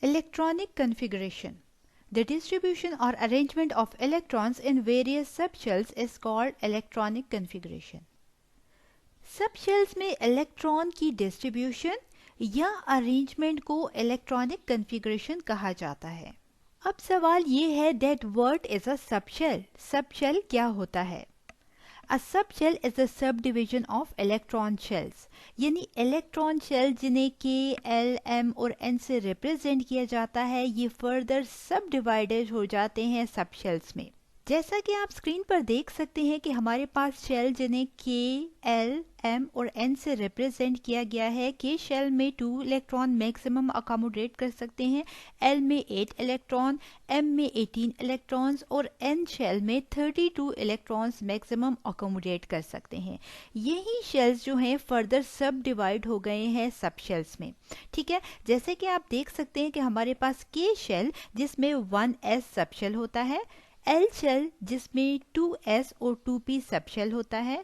Electronic configuration. The distribution or arrangement of electrons in various subshells is called electronic configuration. Subshells में electron की distribution या arrangement को electronic configuration कहा जाता है। अब सवाल ये है that what is a subshell? Subshell क्या होता है? A subshell is a subdivision of electron shells, यानी इलेक्ट्रॉन शेल जिन्हें K, L, M और N से रिप्रेजेंट किया जाता है ये फर्दर सब डिवाइडेड हो जाते हैं सब शेल्स में। जैसा कि आप स्क्रीन पर देख सकते हैं कि हमारे पास शेल जिन्हें K, L, M और N से रिप्रेजेंट किया गया है। K शेल में 2 इलेक्ट्रॉन मैक्सिमम अकोमोडेट कर सकते हैं, L में 8 इलेक्ट्रॉन, M में 18 इलेक्ट्रॉन्स और N शेल में 32 इलेक्ट्रॉन्स मैक्सिमम अकोमोडेट कर सकते हैं। यही शेल्स जो हैं फर्दर सब डिवाइड हो गए हैं सब शेल्स में। ठीक है, जैसे कि आप देख सकते हैं कि हमारे पास K शेल जिसमें 1s सब शेल होता है, L शेल जिसमें 2s और 2p सबशेल होता है,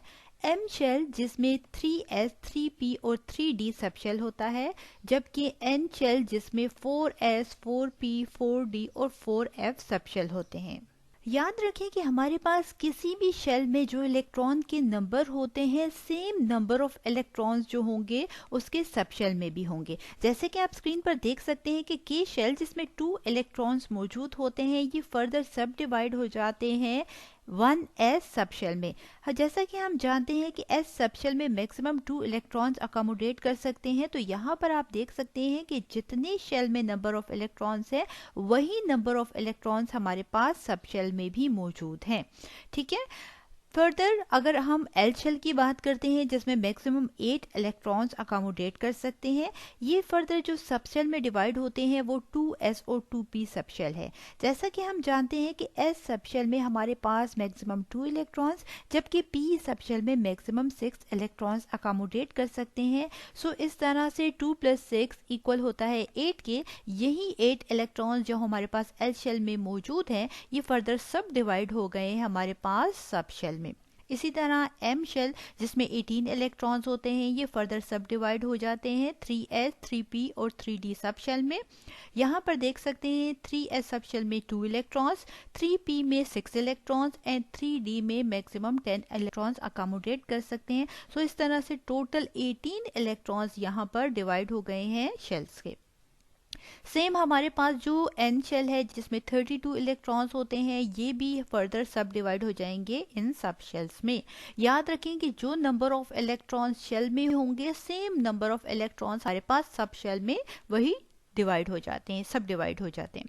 M शेल जिसमें 3s, 3p और 3d सबशेल होता है, जबकि N शेल जिसमें 4s, 4p, 4d और 4f सबशेल होते हैं। याद रखें कि हमारे पास किसी भी शेल में जो इलेक्ट्रॉन के नंबर होते हैं सेम नंबर ऑफ इलेक्ट्रॉन्स जो होंगे उसके सब शेल में भी होंगे। जैसे कि आप स्क्रीन पर देख सकते हैं कि K शेल जिसमें 2 इलेक्ट्रॉन्स मौजूद होते हैं ये फर्दर सब डिवाइड हो जाते हैं 1s सबशेल में। जैसा कि हम जानते हैं कि s सबशेल में मैक्सिमम 2 इलेक्ट्रॉन्स अकोमोडेट कर सकते हैं, तो यहाँ पर आप देख सकते हैं कि जितने शेल में नंबर ऑफ इलेक्ट्रॉन्स है वही नंबर ऑफ इलेक्ट्रॉन्स हमारे पास सबशेल में भी मौजूद हैं। ठीक है, फर्दर अगर हम L शेल की बात करते हैं जिसमें मैक्सिमम 8 इलेक्ट्रॉन्स अकोमोडेट कर सकते हैं, ये फर्दर जो सबशेल में डिवाइड होते हैं वो 2s और 2p सबशेल है। जैसा कि हम जानते हैं कि S सबशेल में हमारे पास मैक्सिमम 2 इलेक्ट्रॉन्स जबकि P सबशेल में मैक्सिमम 6 इलेक्ट्रॉन्स अकोमोडेट कर सकते हैं। सो इस तरह से 2 + 6 इक्वल होता है 8 के। यही 8 इलेक्ट्रॉन्स जो हमारे पास L शेल में मौजूद हैं ये फर्दर सब डिवाइड हो गए हैं हमारे पास सबशेल में। इसी तरह M शेल जिसमें 18 इलेक्ट्रॉन्स होते हैं ये फर्दर सब डिवाइड हो जाते हैं 3s, 3p और 3d सब शेल में। यहाँ पर देख सकते हैं 3s सब शेल में 2 इलेक्ट्रॉन्स, 3p में 6 इलेक्ट्रॉन्स एंड 3d में मैक्सिमम 10 इलेक्ट्रॉन्स अकोमोडेट कर सकते हैं। सो इस तरह से टोटल 18 इलेक्ट्रॉन्स यहाँ पर डिवाइड हो गए हैं शेल्स के। सेम हमारे पास जो N शेल है जिसमें 32 इलेक्ट्रॉन्स होते हैं ये भी फर्दर सब डिवाइड हो जाएंगे इन सब शेल्स में। याद रखें कि जो नंबर ऑफ इलेक्ट्रॉन्स शेल में होंगे सेम नंबर ऑफ इलेक्ट्रॉन्स हमारे पास सब शेल में वही डिवाइड हो जाते हैं, सब डिवाइड हो जाते हैं।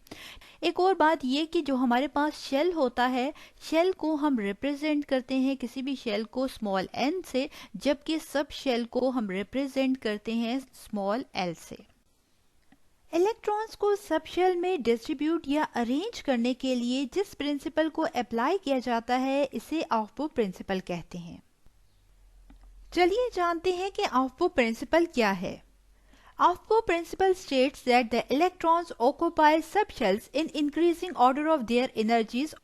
एक और बात ये कि जो हमारे पास शेल होता है शेल को हम रिप्रेजेंट करते हैं किसी भी शेल को स्मॉल n से, जबकि सब शेल को हम रिप्रेजेंट करते हैं स्मॉल l से। इलेक्ट्रॉन्स को सबशेल में डिस्ट्रीब्यूट या अरेंज करने के लिए जिस प्रिंसिपल को अप्लाई किया जाता है इसे ऑफ्बो प्रिंसिपल कहते हैं। चलिए जानते हैं कि ऑफ्बो प्रिंसिपल क्या है। Aufbau principle states that the electrons occupy subshells in increasing order of their energies.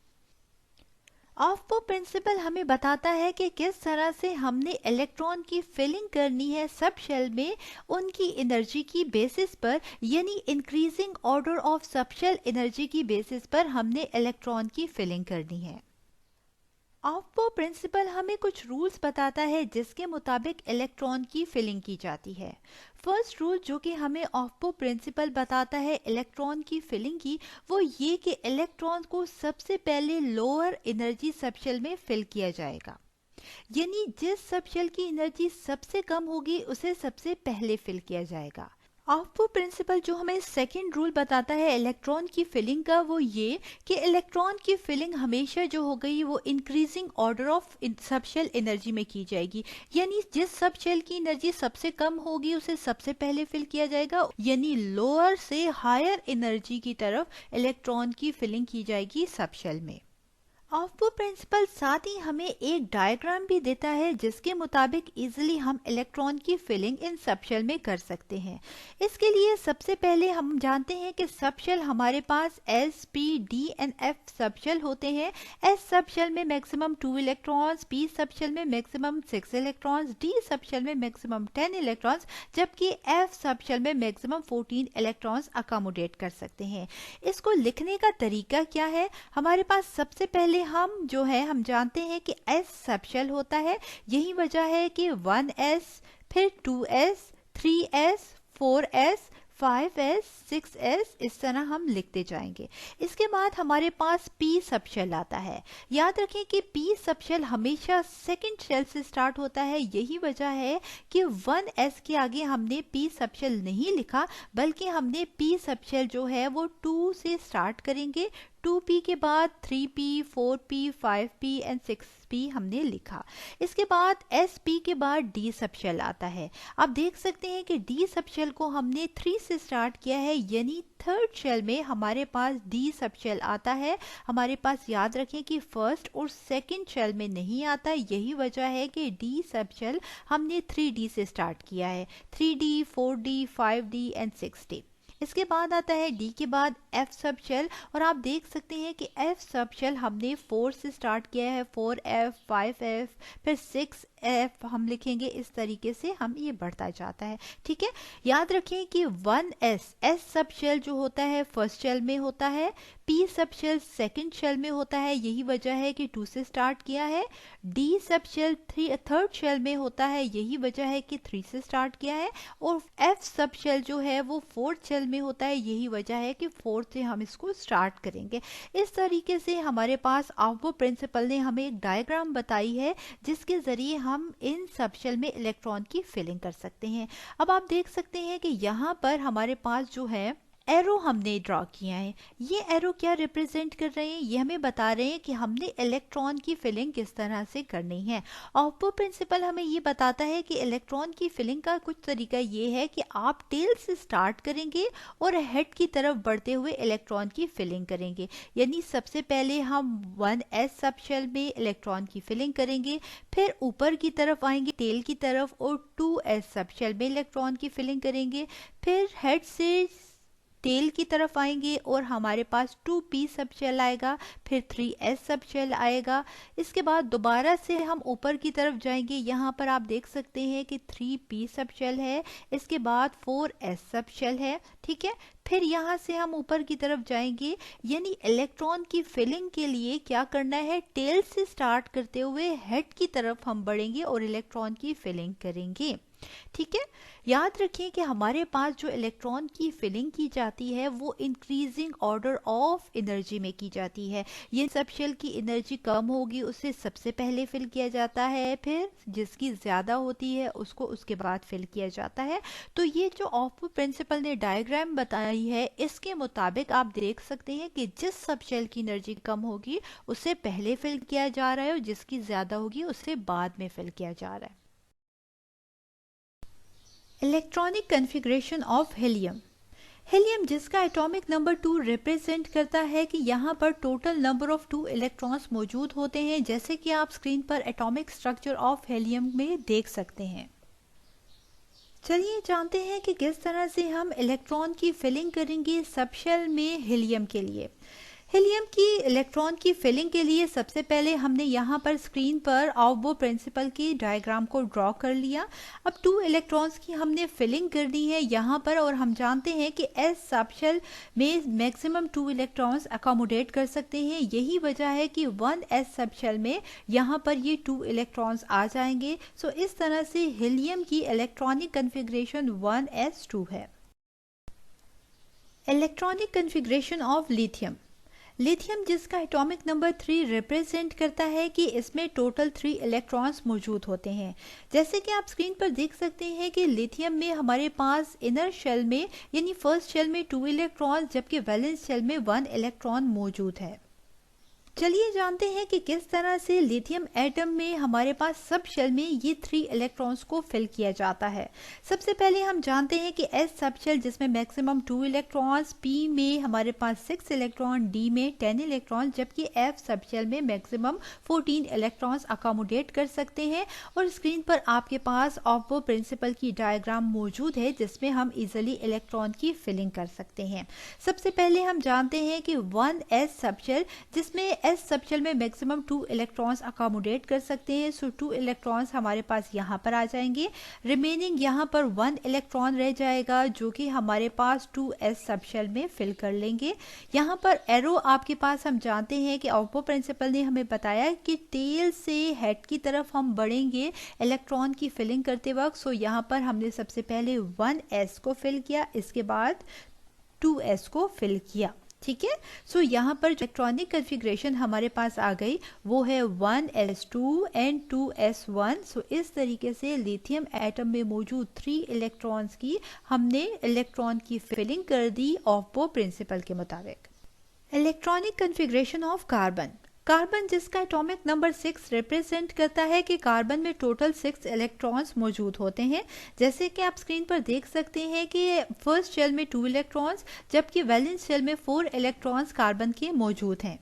Aufbau principle हमें बताता है कि किस तरह से हमने इलेक्ट्रॉन की फिलिंग करनी है सब शेल में उनकी एनर्जी की बेसिस पर, यानी increasing order of subshell energy की बेसिस पर हमने इलेक्ट्रॉन की फिलिंग करनी है। ऑफ्बो प्रिंसिपल हमें कुछ रूल्स बताता है जिसके मुताबिक इलेक्ट्रॉन की फिलिंग की जाती है। फर्स्ट रूल जो कि हमें ऑफ्बो प्रिंसिपल बताता है इलेक्ट्रॉन की फिलिंग की वो ये कि इलेक्ट्रॉन को सबसे पहले लोअर एनर्जी सबशेल में फिल किया जाएगा, यानी जिस सबशेल की एनर्जी सबसे कम होगी उसे सबसे पहले फिल किया जाएगा। ऑफ्बो प्रिंसिपल जो हमें सेकंड रूल बताता है इलेक्ट्रॉन की फिलिंग का वो ये कि इलेक्ट्रॉन की फिलिंग हमेशा जो हो गई वो increasing order of subshell energy में की जाएगी, यानी जिस सबशेल की एनर्जी सबसे कम होगी उसे सबसे पहले फिल किया जाएगा, यानी लोअर से हायर एनर्जी की तरफ इलेक्ट्रॉन की फिलिंग की जाएगी सबशेल में। ऑफ्बो प्रिंसिपल साथ ही हमें एक डायग्राम भी देता है जिसके मुताबिक इजीली हम इलेक्ट्रॉन की फिलिंग इन सबशेल में कर सकते हैं। इसके लिए सबसे पहले हम जानते हैं कि सबशेल हमारे पास s, p, d and f subshell होते हैं। एस सबशेल में मैक्सिमम 2 इलेक्ट्रॉन्स, पी सबशेल में मैक्सिमम 6 इलेक्ट्रॉन्स, डी सबशेल में मैक्सिमम 10 इलेक्ट्रॉन्स, जबकि एफ सबशेल में मैक्सिमम 14 इलेक्ट्रॉन्स अकोमोडेट कर सकते हैं। इसको लिखने का तरीका क्या है? हमारे पास सबसे पहले हम जानते हैं कि S सबशेल होता है। यही वजह है कि 1s, फिर 2s, 3s, 4s, 5s, 6s, इस तरह हम लिखते जाएंगे। इसके बाद हमारे पास P सबशेल आता है। याद रखें कि P सबशेल हमेशा सेकंड शेल से स्टार्ट होता है। यही वजह है कि 1s के आगे हमने P सबशेल नहीं लिखा, बल्कि हमने P सबशेल जो है वो 2 से स्टार्ट करेंगे। 2p के बाद 3p, 4p, 5p and 6p हमने लिखा। इसके बाद sp के बाद d सबशेल आता है। आप देख सकते हैं कि d सबशेल को हमने 3 से स्टार्ट किया है, यानी थर्ड शेल में हमारे पास d सबशेल आता है। हमारे पास याद रखें कि फर्स्ट और सेकंड शेल में नहीं आता। यही वजह है कि d सबशेल हमने 3d से स्टार्ट किया है। 3d, 4d, 5d and 6d। इसके बाद आता है डी के बाद एफ सबशेल, और आप देख सकते हैं कि एफ सबशेल हमने 4 से स्टार्ट किया है। 4f, 5f, फिर 6f हम लिखेंगे। इस तरीके से हम ये बढ़ता जाता है। ठीक है, याद रखें कि 1s, एस सबशेल जो होता है फर्स्ट शेल में होता है। पी सबशेल सेकंड शेल में होता है। यही वजह है कि 2 से स्टार्ट किया है। डी सबशेल थर्ड शेल में होता है। यही वजह है कि 3 से स्टार्ट किया है। और एफ सबशेल जो है वो फोर्थ शेल में होता है। यही वजह है कि 4 से हम इसको स्टार्ट करेंगे। इस तरीके से हमारे पास ऑफ्बो प्रिंसिपल ने हमें एक डायग्राम बताई है जिसके जरिए हम इन सबशेल में इलेक्ट्रॉन की फिलिंग कर सकते हैं। अब आप देख सकते हैं कि यहाँ पर हमारे पास जो है एरो हमने ड्रॉ किया है। ये एरो क्या रिप्रेजेंट कर रहे हैं? ये हमें बता रहे हैं कि हमने इलेक्ट्रॉन की फिलिंग किस तरह से करनी है। ऑफ्बो प्रिंसिपल हमें ये बताता है कि इलेक्ट्रॉन की फिलिंग का कुछ तरीका ये है कि आप टेल से स्टार्ट करेंगे और हेड की तरफ बढ़ते हुए इलेक्ट्रॉन की फिलिंग करेंगे। यानी सबसे पहले हम 1s सबशेल में इलेक्ट्रॉन की फिलिंग करेंगे, फिर ऊपर की तरफ आएंगे टेल की तरफ और 2s सबशेल में इलेक्ट्रॉन की फिलिंग करेंगे, फिर हेड से टेल की तरफ आएंगे और हमारे पास 2p सबशेल आएगा, फिर 3s सबशेल आएगा। इसके बाद दोबारा से हम ऊपर की तरफ जाएंगे। यहाँ पर आप देख सकते हैं कि 3p सबशेल है। इसके बाद 4s सबशेल है। ठीक है, फिर यहाँ से हम ऊपर की तरफ जाएंगे। यानी इलेक्ट्रॉन की फिलिंग के लिए क्या करना है? टेल से स्टार्ट करते हुए हेड की तरफ हम बढ़ेंगे और इलेक्ट्रॉन की फिलिंग करेंगे। ठीक है, याद रखिए कि हमारे पास जो इलेक्ट्रॉन की फिलिंग की जाती है वो इंक्रीजिंग ऑर्डर ऑफ एनर्जी में की जाती है। ये सबशेल की एनर्जी कम होगी उससे सबसे पहले फिल किया जाता है, फिर जिसकी ज़्यादा होती है उसको उसके बाद फिल किया जाता है। तो ये जो ऑफ्बो प्रिंसिपल ने डायग्राम बताई है इसके मुताबिक आप देख सकते हैं कि जिस सबशेल की एनर्जी कम होगी उससे पहले फिल किया जा रहा है और जिसकी ज़्यादा होगी उससे बाद में फिल किया जा रहा है। Electronic configuration of helium. Helium जिसका एटॉमिक नंबर 2 रिप्रेजेंट करता है कि यहाँ पर टोटल नंबर ऑफ 2 इलेक्ट्रॉन्स मौजूद होते हैं, जैसे कि आप स्क्रीन पर एटॉमिक स्ट्रक्चर ऑफ हीलियम में देख सकते हैं। चलिए जानते हैं कि किस तरह से हम इलेक्ट्रॉन की फिलिंग करेंगे सबशेल में हीलियम के लिए। हीलियम की इलेक्ट्रॉन की फिलिंग के लिए सबसे पहले हमने यहाँ पर स्क्रीन पर ऑफ्बो प्रिंसिपल की डायग्राम को ड्रॉ कर लिया। अब 2 इलेक्ट्रॉन्स की हमने फिलिंग करनी है यहाँ पर, और हम जानते हैं कि s सबशेल में मैक्सिमम 2 इलेक्ट्रॉन्स अकोमोडेट कर सकते हैं। यही वजह है कि 1s सबशेल में यहाँ पर ये 2 इलेक्ट्रॉन्स आ जाएंगे। सो इस तरह से हीलियम की इलेक्ट्रॉनिक कन्फिग्रेशन 1s2 है। Electronic configuration of lithium. Lithium जिसका एटॉमिक नंबर 3 रिप्रेजेंट करता है कि इसमें टोटल 3 इलेक्ट्रॉन्स मौजूद होते हैं। जैसे कि आप स्क्रीन पर देख सकते हैं कि लिथियम में हमारे पास इनर शेल में यानी फर्स्ट शेल में 2 इलेक्ट्रॉन्स, जबकि वैलेंस शेल में 1 इलेक्ट्रॉन मौजूद है। चलिए जानते हैं कि किस तरह से लिथियम एटम में हमारे पास सब शेल में ये 3 इलेक्ट्रॉन्स को फिल किया जाता है। सबसे पहले हम जानते हैं कि एस सब शेल जिसमें मैक्सिमम 2 इलेक्ट्रॉन्स, पी में हमारे पास 6 इलेक्ट्रॉन, डी में 10 इलेक्ट्रॉन, जबकि एफ सब शेल में मैक्सिमम 14 इलेक्ट्रॉन्स अकोमोडेट कर सकते हैं। और स्क्रीन पर आपके पास ऑप्पो प्रिंसिपल की डायग्राम मौजूद है जिसमें हम इजिली इलेक्ट्रॉन की फिलिंग कर सकते हैं। सबसे पहले हम जानते हैं कि 1s सब शेल जिसमें एस सब शेल में मैक्सिमम 2 इलेक्ट्रॉन्स अकोमोडेट कर सकते हैं। सो 2 इलेक्ट्रॉन्स हमारे पास यहाँ पर आ जाएंगे। रिमेनिंग यहाँ पर 1 इलेक्ट्रॉन रह जाएगा जो कि हमारे पास 2s सब शेल में फिल कर लेंगे। यहाँ पर एरो आपके पास हम जानते हैं कि ऑप्पो प्रिंसिपल ने हमें बताया कि टेल से हेड की तरफ हम बढ़ेंगे इलेक्ट्रॉन की फिलिंग करते वक्त। सो यहाँ पर हमने सबसे पहले 1s को फिल किया, इसके बाद 2s को फिल किया। ठीक है, सो यहाँ पर इलेक्ट्रॉनिक कन्फिग्रेशन हमारे पास आ गई, वो है 1s2 एंड 2s1। सो इस तरीके से लिथियम एटम में मौजूद 3 इलेक्ट्रॉन्स की हमने इलेक्ट्रॉन की फिलिंग कर दी ऑप्पो प्रिंसिपल के मुताबिक। Electronic configuration of carbon. Carbon जिसका एटॉमिक नंबर 6 रिप्रेजेंट करता है कि कार्बन में टोटल 6 इलेक्ट्रॉन्स मौजूद होते हैं। जैसे कि आप स्क्रीन पर देख सकते हैं कि फर्स्ट शेल में 2 इलेक्ट्रॉन्स जबकि वैलेंस शेल में 4 इलेक्ट्रॉन्स कार्बन के मौजूद हैं।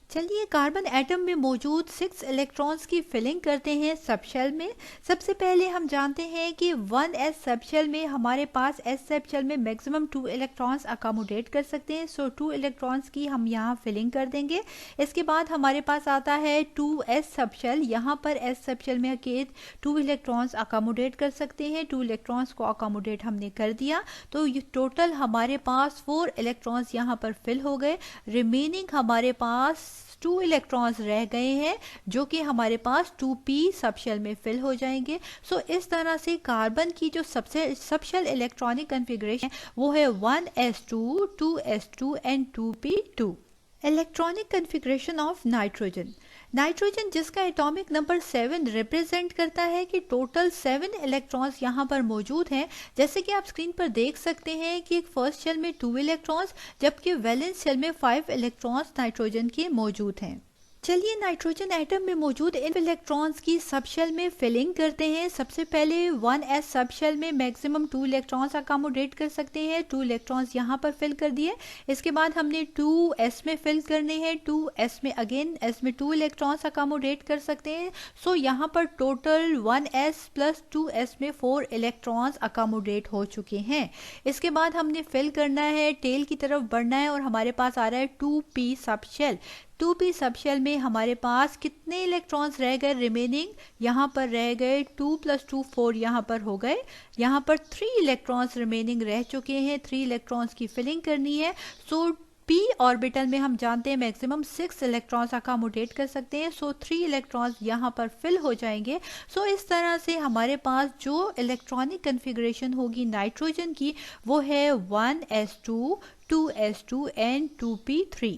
चलिए कार्बन एटम में मौजूद 6 इलेक्ट्रॉन्स की फिलिंग करते हैं सब शेल में। सबसे पहले हम जानते हैं कि 1s सब शेल में हमारे पास s सब शेल में मैक्सिमम 2 इलेक्ट्रॉन्स अकोमोडेट कर सकते हैं। सो 2 इलेक्ट्रॉन्स की हम यहाँ फिलिंग कर देंगे। इसके बाद हमारे पास आता है 2s सब शेल। यहाँ पर s सब शेल में अकेले 2 इलेक्ट्रॉन्स अकोमोडेट कर सकते हैं। 2 इलेक्ट्रॉन्स को अकोमोडेट हमने कर दिया तो ये टोटल हमारे पास 4 इलेक्ट्रॉन्स यहाँ पर फिल हो गए। रिमेनिंग हमारे पास 2 इलेक्ट्रॉन्स रह गए हैं जो कि हमारे पास 2p सब शेल में फिल हो जाएंगे। सो इस तरह से कार्बन की जो सबसे सब शेल इलेक्ट्रॉनिक कन्फिग्रेशन वो है 1s2, 2s2 and 2p2। Electronic configuration of nitrogen. Nitrogen जिसका एटॉमिक नंबर 7 रिप्रेजेंट करता है कि टोटल 7 इलेक्ट्रॉन्स यहाँ पर मौजूद हैं। जैसे कि आप स्क्रीन पर देख सकते हैं कि फर्स्ट शेल में 2 इलेक्ट्रॉन्स जबकि वैलेंस शेल में 5 इलेक्ट्रॉन्स नाइट्रोजन के मौजूद हैं। चलिए नाइट्रोजन एटम में मौजूद इन इलेक्ट्रॉन्स की सब शेल में फिलिंग करते हैं। सबसे पहले 1s सब शेल में मैक्सिमम 2 इलेक्ट्रॉन्स अकोमोडेट कर सकते हैं। 2 इलेक्ट्रॉन्स यहाँ पर फिल कर दिए। इसके बाद हमने 2s में फिल करने हैं। 2s में अगेन s में 2 इलेक्ट्रॉन्स अकोमोडेट कर सकते हैं। सो यहाँ पर टोटल 1s प्लस 2s में 4 इलेक्ट्रॉन्स अकोमोडेट हो चुके हैं। इसके बाद हमने फिल करना है, टेल की तरफ बढ़ना है और हमारे पास आ रहा है 2p सब शेल। 2p सब शेल में हमारे पास कितने इलेक्ट्रॉन्स रह गए रिमेनिंग? यहाँ पर रह गए 2 + 2 4 यहाँ पर हो गए। यहाँ पर 3 इलेक्ट्रॉन्स रिमेनिंग रह चुके हैं। 3 इलेक्ट्रॉन्स की फिलिंग करनी है। सो p ऑर्बिटल में हम जानते हैं मैक्सिमम 6 इलेक्ट्रॉन्स अकोमोडेट कर सकते हैं। सो 3 इलेक्ट्रॉन्स यहाँ पर फिल हो जाएंगे। सो इस तरह से हमारे पास जो इलेक्ट्रॉनिक कन्फिग्रेशन होगी नाइट्रोजन की वो है 1s2, 2s2 and 2p3।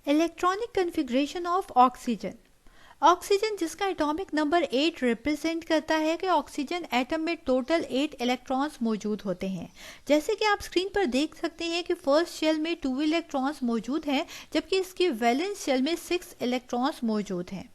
Electronic configuration of oxygen. Oxygen जिसका एटॉमिक नंबर 8 रिप्रेजेंट करता है कि ऑक्सीजन एटम में टोटल 8 इलेक्ट्रॉन्स मौजूद होते हैं। जैसे कि आप स्क्रीन पर देख सकते हैं कि फर्स्ट शेल में 2 इलेक्ट्रॉन्स मौजूद हैं जबकि इसकी वैलेंस शेल में 6 इलेक्ट्रॉन्स मौजूद हैं।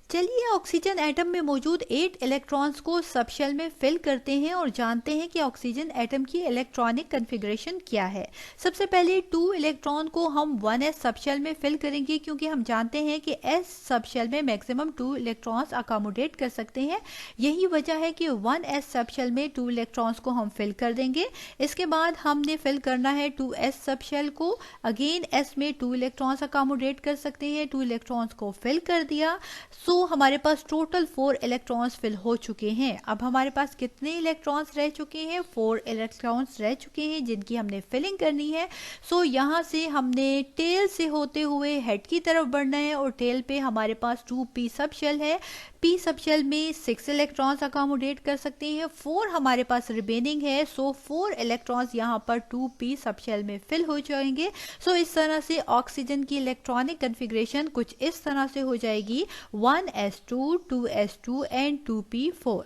चलिए ऑक्सीजन एटम में मौजूद 8 इलेक्ट्रॉन्स को सब शेल में फिल करते हैं और जानते हैं कि ऑक्सीजन एटम की इलेक्ट्रॉनिक कन्फिग्रेशन क्या है। सबसे पहले 2 इलेक्ट्रॉन को हम 1s सब शेल में फिल करेंगे क्योंकि हम जानते हैं कि s सब शेल में मैक्सिमम 2 इलेक्ट्रॉन्स अकोमोडेट कर सकते हैं। यही वजह है कि 1s सब शेल में 2 इलेक्ट्रॉन्स को हम फिल कर देंगे। इसके बाद हमने फिल करना है 2s सब शेल को। अगेन s में 2 इलेक्ट्रॉन्स अकोमोडेट कर सकते हैं। 2 इलेक्ट्रॉन्स को फिल कर दिया। सो हमारे पास टोटल 4 इलेक्ट्रॉन्स फिल हो चुके हैं। अब हमारे पास कितने इलेक्ट्रॉन्स रह चुके हैं? 4 इलेक्ट्रॉन्स रह चुके हैं जिनकी हमने फिलिंग करनी है। सो यहाँ से हमने टेल से होते हुए हेड की तरफ बढ़ना है और टेल पे हमारे पास 2p सब शेल है। p सब शेल में 6 इलेक्ट्रॉन्स अकोमोडेट कर सकते हैं। 4 हमारे पास रिमेनिंग है। सो 4 इलेक्ट्रॉन्स यहाँ पर 2p सब शेल में फिल हो जाएंगे। सो इस तरह से ऑक्सीजन की इलेक्ट्रॉनिक कन्फिग्रेशन कुछ इस तरह से हो जाएगी 1s2, 2s2 and 2p4।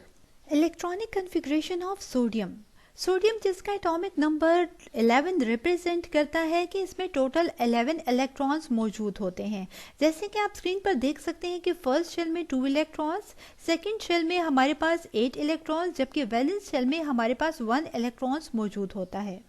Electronic configuration of sodium. Sodium जिसका एटॉमिक नंबर 11 रिप्रेजेंट करता है कि इसमें टोटल 11 इलेक्ट्रॉन्स मौजूद होते हैं। जैसे कि आप स्क्रीन पर देख सकते हैं कि फर्स्ट शेल में 2 इलेक्ट्रॉन्स, सेकंड शेल में हमारे पास 8 इलेक्ट्रॉन्स, जबकि वैलेंस शेल में हमारे पास 1 इलेक्ट्रॉन्स मौजूद होता है।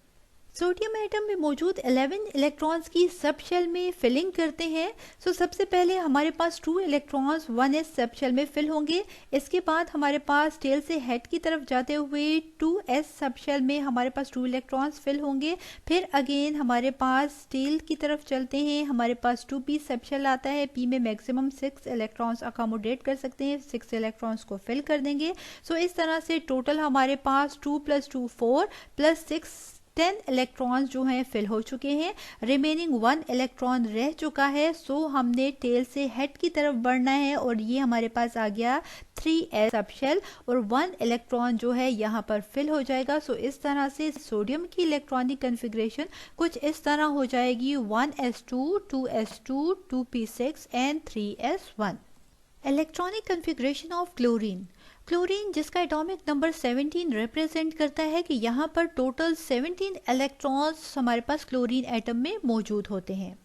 सोडियम एटम में मौजूद 11 इलेक्ट्रॉन्स की सब शेल में फिलिंग करते हैं। सो सबसे पहले हमारे पास 2 इलेक्ट्रॉन्स 1s सब शेल में फिल होंगे। इसके बाद हमारे पास टेल से हेड की तरफ जाते हुए 2s सब शेल में हमारे पास 2 इलेक्ट्रॉन्स फिल होंगे। फिर अगेन हमारे पास टेल की तरफ चलते हैं, हमारे पास 2p सब शेल आता है। p में मैक्सिमम 6 इलेक्ट्रॉन्स अकोमोडेट कर सकते हैं, 6 इलेक्ट्रॉन्स को फिल कर देंगे। सो इस तरह से टोटल हमारे पास 2 + 2 4 + 6 10 इलेक्ट्रॉन्स जो हैं फिल हो चुके हैं। रिमेनिंग 1 इलेक्ट्रॉन रह चुका है। सो हमने टेल से हेड की तरफ बढ़ना है और ये हमारे पास आ गया 3s सब शेल और 1 इलेक्ट्रॉन जो है यहाँ पर फिल हो जाएगा। सो इस तरह से सोडियम की इलेक्ट्रॉनिक कन्फिग्रेशन कुछ इस तरह हो जाएगी 1s2 2s2 2p6 and 3s1। Electronic configuration of chlorine. Chlorine जिसका एटॉमिक नंबर 17 रिप्रेजेंट करता है कि यहाँ पर टोटल 17 इलेक्ट्रॉन्स हमारे पास क्लोरीन एटम में मौजूद होते हैं।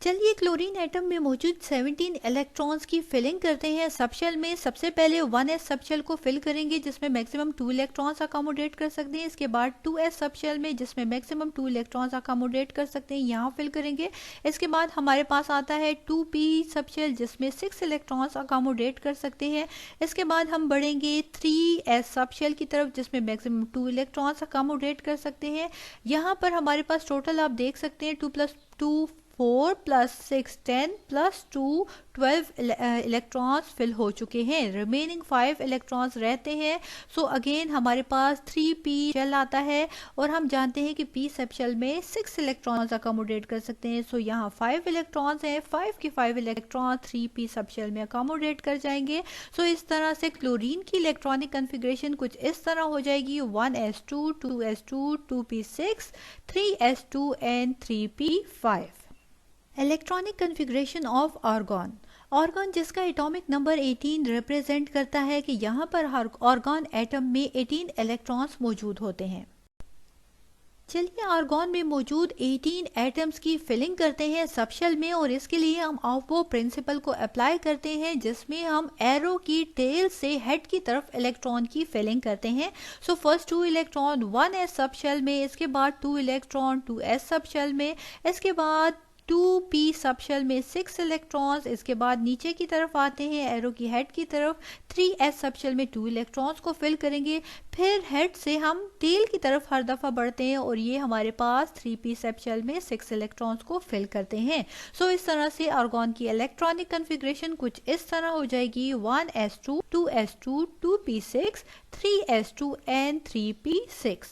चलिए क्लोरीन एटम में मौजूद 17 इलेक्ट्रॉन्स की फिलिंग करते हैं। सब शेल में सबसे पहले 1s सब शेल को फिल करेंगे जिसमें मैक्सिमम 2 इलेक्ट्रॉन्स अकोमोडेट कर सकते हैं। इसके बाद 2s सब शेल में जिसमें मैक्सिमम 2 इलेक्ट्रॉन्स अकोमोडेट कर सकते हैं, यहाँ फिल करेंगे। इसके बाद हमारे पास आता है 2p सब शेल जिसमें 6 इलेक्ट्रॉन्स अकोमोडेट कर सकते हैं। इसके बाद हम बढ़ेंगे 3s सब शेल की तरफ जिसमें मैक्सिमम 2 इलेक्ट्रॉन्स अकोमोडेट कर सकते हैं। यहाँ पर हमारे पास टोटल आप देख सकते हैं 2 + 2 4 + 6 10 + 2 12 इलेक्ट्रॉन्स फिल हो चुके हैं। रिमेनिंग 5 इलेक्ट्रॉन्स रहते हैं। सो अगेन हमारे पास 3p शेल आता है और हम जानते हैं कि p सब शेल में 6 इलेक्ट्रॉन्स अकोमोडेट कर सकते हैं। सो यहाँ 5 इलेक्ट्रॉन्स हैं, 5 के 5 इलेक्ट्रॉन 3p सब शेल में अकोमोडेट कर जाएंगे। सो इस तरह से क्लोरीन की इलेक्ट्रॉनिक कन्फिग्रेशन कुछ इस तरह हो जाएगी 1s2 2s2 2p6 3s2 and 3p5। Electronic configuration of argon. Argon जिसका एटॉमिक नंबर 18 रिप्रेजेंट करता है कि यहाँ पर आर्गॉन एटम में 18 इलेक्ट्रॉन्स मौजूद होते हैं। चलिए आर्गॉन में मौजूद 18 एटम्स की फिलिंग करते हैं सब शेल में और इसके लिए हम ऑफबो प्रिंसिपल को अप्लाई करते हैं जिसमें हम एरो की टेल से हेड की तरफ इलेक्ट्रॉन की फिलिंग करते हैं। सो फर्स्ट 2 इलेक्ट्रॉन 1s सब शेल में, इसके बाद 2 इलेक्ट्रॉन 2s सब शेल में, इसके बाद 2p सब शेल में 6 इलेक्ट्रॉन्स। इसके बाद नीचे की तरफ आते हैं एरो की हेड की तरफ, 3s सब शेल में 2 इलेक्ट्रॉन्स को फिल करेंगे। फिर हेड से हम टेल की तरफ हर दफ़ा बढ़ते हैं और ये हमारे पास 3p सब शेल में 6 इलेक्ट्रॉन्स को फिल करते हैं। सो इस तरह से आर्गॉन की इलेक्ट्रॉनिक कन्फिग्रेशन कुछ इस तरह हो जाएगी 1s2 2s2 2p6 3s2 and 3p6।